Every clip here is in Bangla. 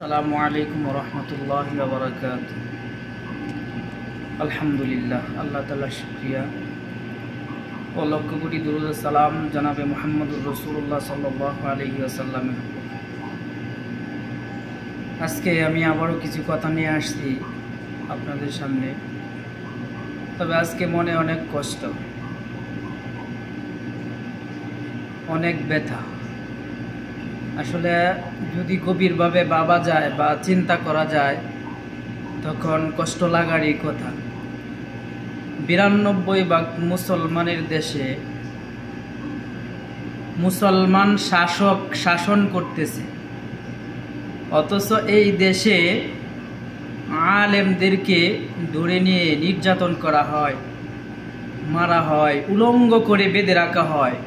আসসালামু আলাইকুম ওয়া রাহমাতুল্লাহি ওয়া বারাকাতুহু। আলহামদুলিল্লাহ, আল্লাহ তাআলার শুকরিয়া ও লক্ষ কোটি দুরূদ ও সালাম জনাবে মুহাম্মদুর রাসূলুল্লাহ সাল্লাল্লাহু আলাইহি ওয়াসাল্লামের। আজকে আমি আবারও কিছু কথা নিয়ে আসছি আপনাদের সামনে। তবে আজকে মনে অনেক কষ্ট, অনেক ব্যথা। আসলে যদি গভীরভাবে ভাবা যায় বা চিন্তা করা যায় তখন কষ্ট লাগারই কথা। 92 মুসলমানের দেশে মুসলমান শাসক শাসন করতেছে, অথচ এই দেশে আলেমদেরকে ধরে নিয়ে নির্যাতন করা হয়, মারা হয়, উলঙ্গ করে বেঁধে রাখা হয়।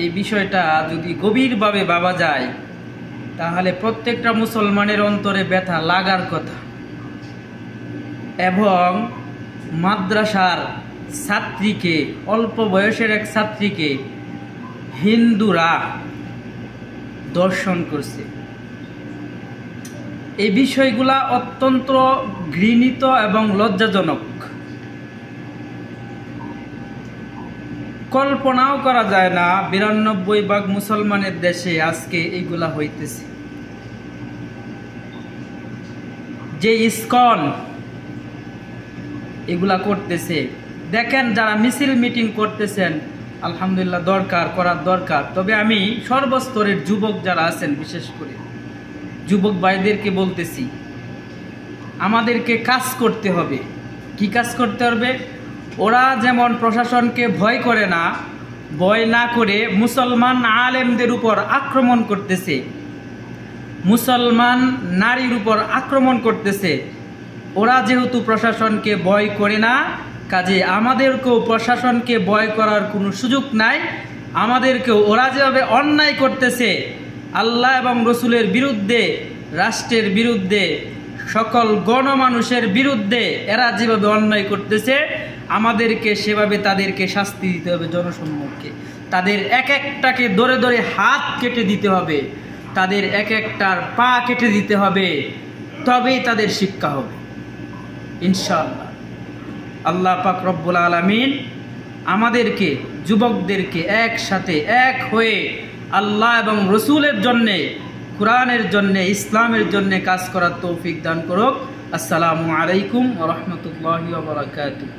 এই বিষয়টা যদি গভীরভাবে ভাবা যায় তাহলে প্রত্যেকটা মুসলমানের অন্তরে ব্যথা লাগার কথা। এবং মাদ্রাসার ছাত্রীকে, অল্প বয়সের এক ছাত্রীকে হিন্দুরা ধর্ষণ করছে। এই বিষয়গুলা অত্যন্ত ঘৃণিত এবং লজ্জাজনক। কল্পনাও করা যায় না 92 মুসলমানের দেশে আজকে এইগুলা হইতেছে। যে ইসকন এগুলা করতেছে, দেখেন যারা মিছিল মিটিং করতেছেন, আলহামদুলিল্লাহ করার দরকার। তবে আমি সর্বস্তরের যুবক যারা আছেন, বিশেষ করে যুবক ভাইদেরকে বলতেছি, আমাদেরকে কাজ করতে হবে। কি কাজ করতে হবে? ওরা যেমন প্রশাসনকে ভয় করে না, ভয় না করে মুসলমান আলেমদের উপর আক্রমণ করতেছে, মুসলমান নারীর উপর আক্রমণ করতেছে। ওরা যেহেতু প্রশাসনকে ভয় করে না, কাজে আমাদেরকেও প্রশাসনকে ভয় করার কোনো সুযোগ নাই। আমাদেরকেও ওরা যেভাবে অন্যায় করতেছে আল্লাহ এবং রসুলের বিরুদ্ধে, রাষ্ট্রের বিরুদ্ধে, সকল গণমানুষের বিরুদ্ধে এরা যেভাবে অন্যায় করতেছে, আমাদেরকে সেভাবে তাদেরকে শাস্তি দিতে হবে জনসম্মুখে। তাদের এক একটাকে ধরে ধরে হাত কেটে দিতে হবে, তাদের এক একটার পা কেটে দিতে হবে, তবেই তাদের শিক্ষা হবে ইনশাআল্লাহ। আল্লাহ পাক রব্বুল আলামিন আমাদেরকে, যুবকদেরকে একসাথে এক হয়ে আল্লাহ এবং রসুলের জন্যে, কোরআনের জন্যে, ইসলামের জন্যে কাজ করার তৌফিক দান করুক। আসসালামু আলাইকুম ওয়া রাহমাতুল্লাহি ওয়া বারাকাতুহু।